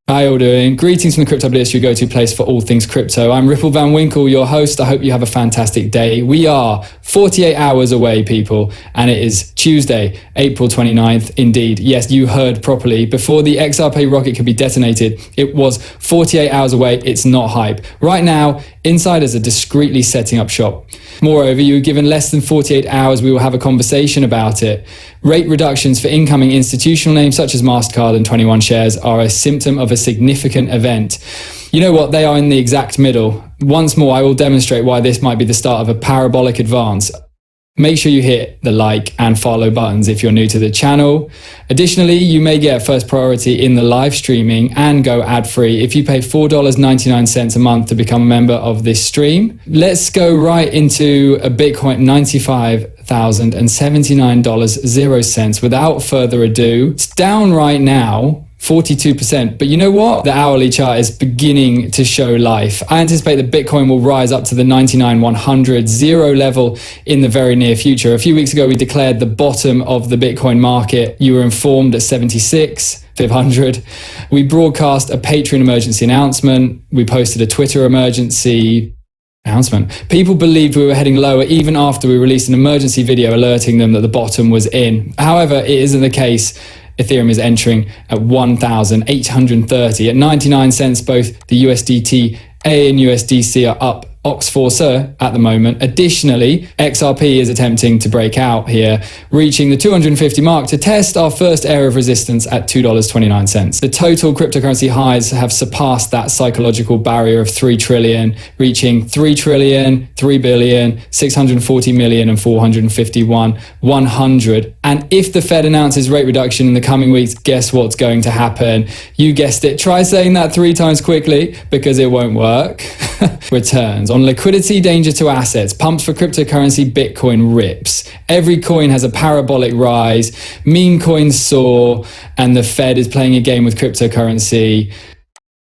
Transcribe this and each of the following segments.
How you all doing? Greetings from the Crypto Blitz, your go-to place for all things crypto. I'm Ripple Van Winkle, your host. I hope you have a fantastic day. We are 48 hours away, people, and it is Tuesday, April 29th. Indeed, yes, you heard properly. Before the XRP rocket could be detonated, it was 48 hours away. It's not hype. Right now, insiders are discreetly setting up shop. Moreover, you were given less than 48 hours, we will have a conversation about it. Rate reductions for incoming institutional names such as MasterCard and 21 Shares are a symptom of a significant event. You know what? They are in the exact middle. Once more, I will demonstrate why this might be the start of a parabolic advance. Make sure you hit the like and follow buttons if you're new to the channel. Additionally, you may get first priority in the live streaming and go ad-free if you pay $4.99 a month to become a member of this stream. Let's go right into a Bitcoin $95,079.00 without further ado. It's down right now 42%, but you know what? The hourly chart is beginning to show life. I anticipate that Bitcoin will rise up to the 99,100 zero level in the very near future. A few weeks ago, we declared the bottom of the Bitcoin market. You were informed at 76,500. We broadcast a Patreon emergency announcement. We posted a Twitter emergency announcement. People believed we were heading lower even after we released an emergency video alerting them that the bottom was in. However, it isn't the case. Ethereum is entering at 1,830. At 99 cents, both the USDT A and USDC are up Ox4 at the moment. Additionally, XRP is attempting to break out here, reaching the 250 mark to test our first area of resistance at $2.29. The total cryptocurrency highs have surpassed that psychological barrier of 3 trillion, reaching 3 trillion, 3 billion, 640 million, and 451, 100. And if the Fed announces rate reduction in the coming weeks, guess what's going to happen? You guessed it. Try saying that 3 times quickly because it won't work. Returns on liquidity, danger to assets, pumps for cryptocurrency, Bitcoin rips. Every coin has a parabolic rise, meme coins soar, and the Fed is playing a game with cryptocurrency.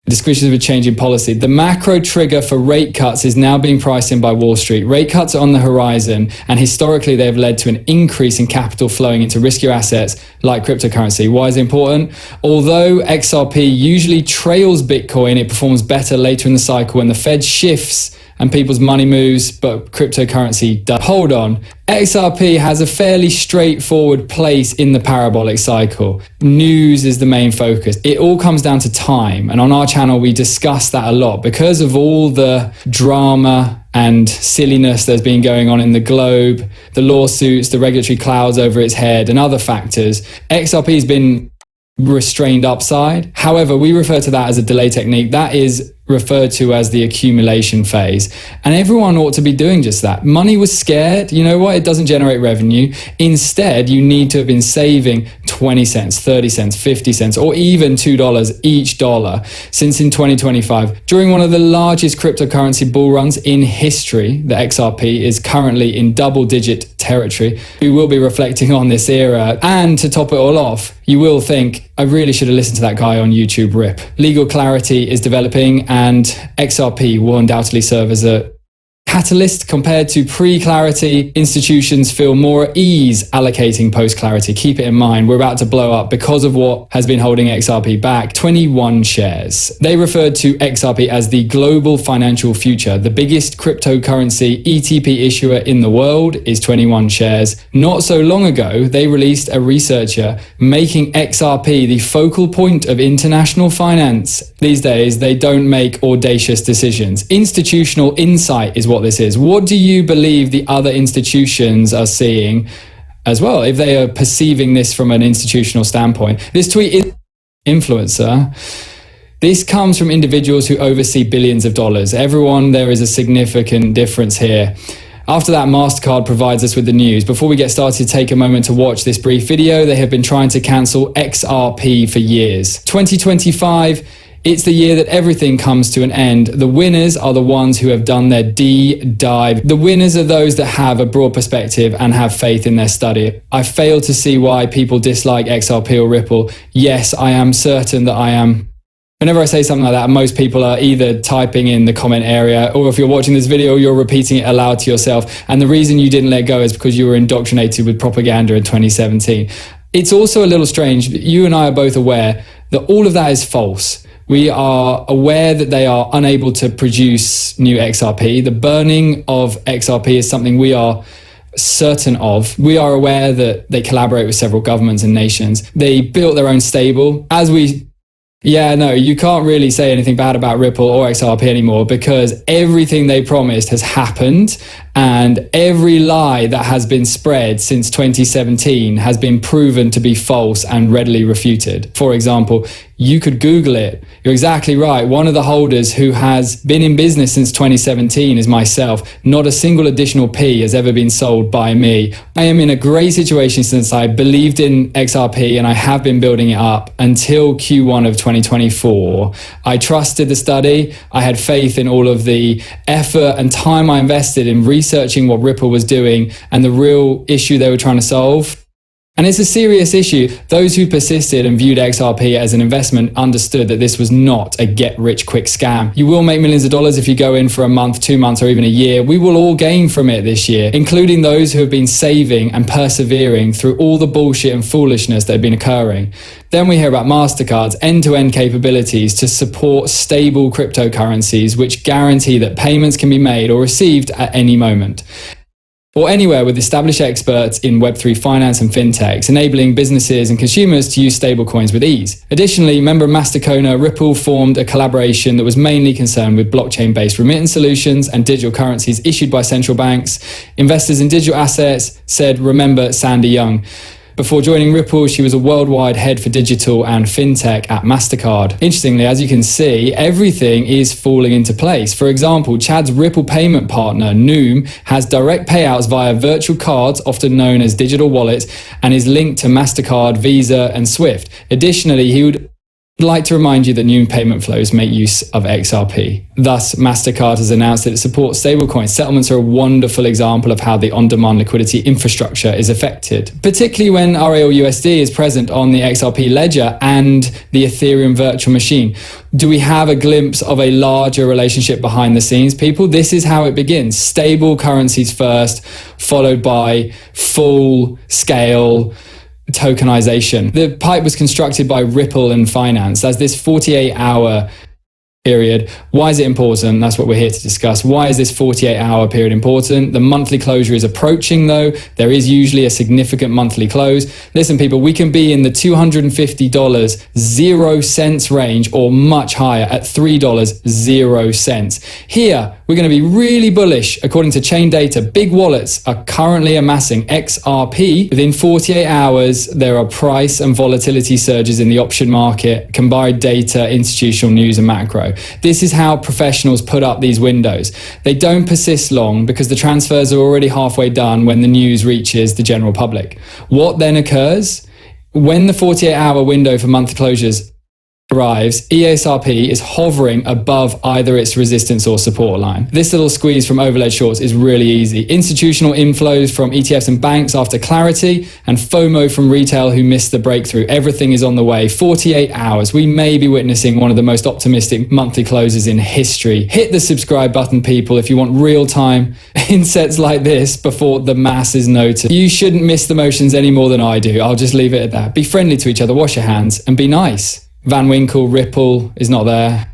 Discussions of a change in policy. The macro trigger for rate cuts is now being priced in by Wall Street. Rate cuts are on the horizon, and historically they have led to an increase in capital flowing into riskier assets like cryptocurrency. Why is it important? Although XRP usually trails Bitcoin, it performs better later in the cycle when the Fed shifts and people's money moves, but cryptocurrency does. Hold on. XRP has a fairly straightforward place in the parabolic cycle. News is the main focus. It all comes down to time. And on our channel, we discuss that a lot because of all the drama and silliness that's been going on in the globe, the lawsuits, the regulatory clouds over its head, and other factors. XRP has been restrained upside. However, we refer to that as a delay technique. That is referred to as the accumulation phase. And everyone ought to be doing just that. Money was scared. You know what? It doesn't generate revenue. Instead, you need to have been saving 20 cents, 30 cents, 50 cents, or even $2 each dollar since in 2025. During one of the largest cryptocurrency bull runs in history, the XRP is currently in double-digit territory. We will be reflecting on this era. And to top it all off, you will think, I really should have listened to that guy on YouTube, Rip. Legal clarity is developing, and XRP will undoubtedly serve as a catalyst. Compared to pre-clarity, institutions feel more at ease allocating post-clarity. Keep it in mind, we're about to blow up because of what has been holding XRP back. 21 Shares. They referred to XRP as the global financial future. The biggest cryptocurrency ETP issuer in the world is 21 Shares. Not so long ago, they released a researcher making XRP the focal point of international finance. These days, they don't make audacious decisions. Institutional insight is what this is. What do you believe the other institutions are seeing as well, if they are perceiving this from an institutional standpoint? This tweet is influencer. This comes from individuals who oversee billions of dollars. Everyone, there is a significant difference here. After that, MasterCard provides us with the news. Before we get started, take a moment to watch this brief video. They have been trying to cancel XRP for years. 2025, it's the year that everything comes to an end. The winners are the ones who have done their dive. The winners are those that have a broad perspective and have faith in their study. I fail to see why people dislike XRP or Ripple. Yes, I am certain that I am. Whenever I say something like that, most people are either typing in the comment area, or if you're watching this video, you're repeating it aloud to yourself. And the reason you didn't let go is because you were indoctrinated with propaganda in 2017. It's also a little strange. You and I are both aware that all of that is false. We are aware that they are unable to produce new XRP. The burning of XRP is something we are certain of. We are aware that they collaborate with several governments and nations. They built their own stable. You can't really say anything bad about Ripple or XRP anymore because everything they promised has happened, and every lie that has been spread since 2017 has been proven to be false and readily refuted. For example, you could Google it. You're exactly right. One of the holders who has been in business since 2017 is myself. Not a single additional P has ever been sold by me. I am in a great situation since I believed in XRP and I have been building it up until Q1 of 2024. I trusted the study. I had faith in all of the effort and time I invested in researching what Ripple was doing and the real issue they were trying to solve. And it's a serious issue. Those who persisted and viewed XRP as an investment understood that this was not a get-rich-quick scam. You will make millions of dollars if you go in for a month, 2 months, or even a year. We will all gain from it this year, including those who have been saving and persevering through all the bullshit and foolishness that have been occurring. Then we hear about MasterCard's end-to-end capabilities to support stable cryptocurrencies, which guarantee that payments can be made or received at any moment, or anywhere, with established experts in Web3 finance and fintechs, enabling businesses and consumers to use stablecoins with ease. Additionally, member Mastercona, Ripple formed a collaboration that was mainly concerned with blockchain-based remittance solutions and digital currencies issued by central banks. Investors in digital assets said, remember Sandy Young. Before joining Ripple, she was a worldwide head for digital and fintech at MasterCard. Interestingly, as you can see, everything is falling into place. For example, Chad's Ripple payment partner, Noom, has direct payouts via virtual cards, often known as digital wallets, and is linked to MasterCard, Visa, and Swift. Additionally, he would like to remind you that new payment flows make use of XRP. Thus, MasterCard has announced that it supports stablecoins. Settlements are a wonderful example of how the on-demand liquidity infrastructure is affected, particularly when RALUSD is present on the XRP ledger and the Ethereum virtual machine. Do we have a glimpse of a larger relationship behind the scenes, people? This is how it begins. Stable currencies first, followed by full-scale tokenization. The pipe was constructed by Ripple and Finance as this 48-hour period. Why is it important? That's what we're here to discuss. Why is this 48-hour period important? The monthly closure is approaching, though. There is usually a significant monthly close. Listen, people, we can be in the $250 0 cents range or much higher at $3 0 cents. Here, we're going to be really bullish. According to chain data, big wallets are currently amassing XRP. Within 48 hours, there are price and volatility surges in the option market, combined data, institutional news, and macro. This is how professionals put up these windows. They don't persist long because the transfers are already halfway done when the news reaches the general public. What then occurs? When the 48-hour window for monthly closures arrives, ESRP is hovering above either its resistance or support line. This little squeeze from overlaid shorts is really easy. Institutional inflows from ETFs and banks after clarity, and FOMO from retail who missed the breakthrough. Everything is on the way. 48 hours. We may be witnessing one of the most optimistic monthly closes in history. Hit the subscribe button, people, if you want real-time insets like this before the masses notice. You shouldn't miss the motions any more than I do. I'll just leave it at that. Be friendly to each other, wash your hands, and be nice. Van Winkle, Ripple is not there.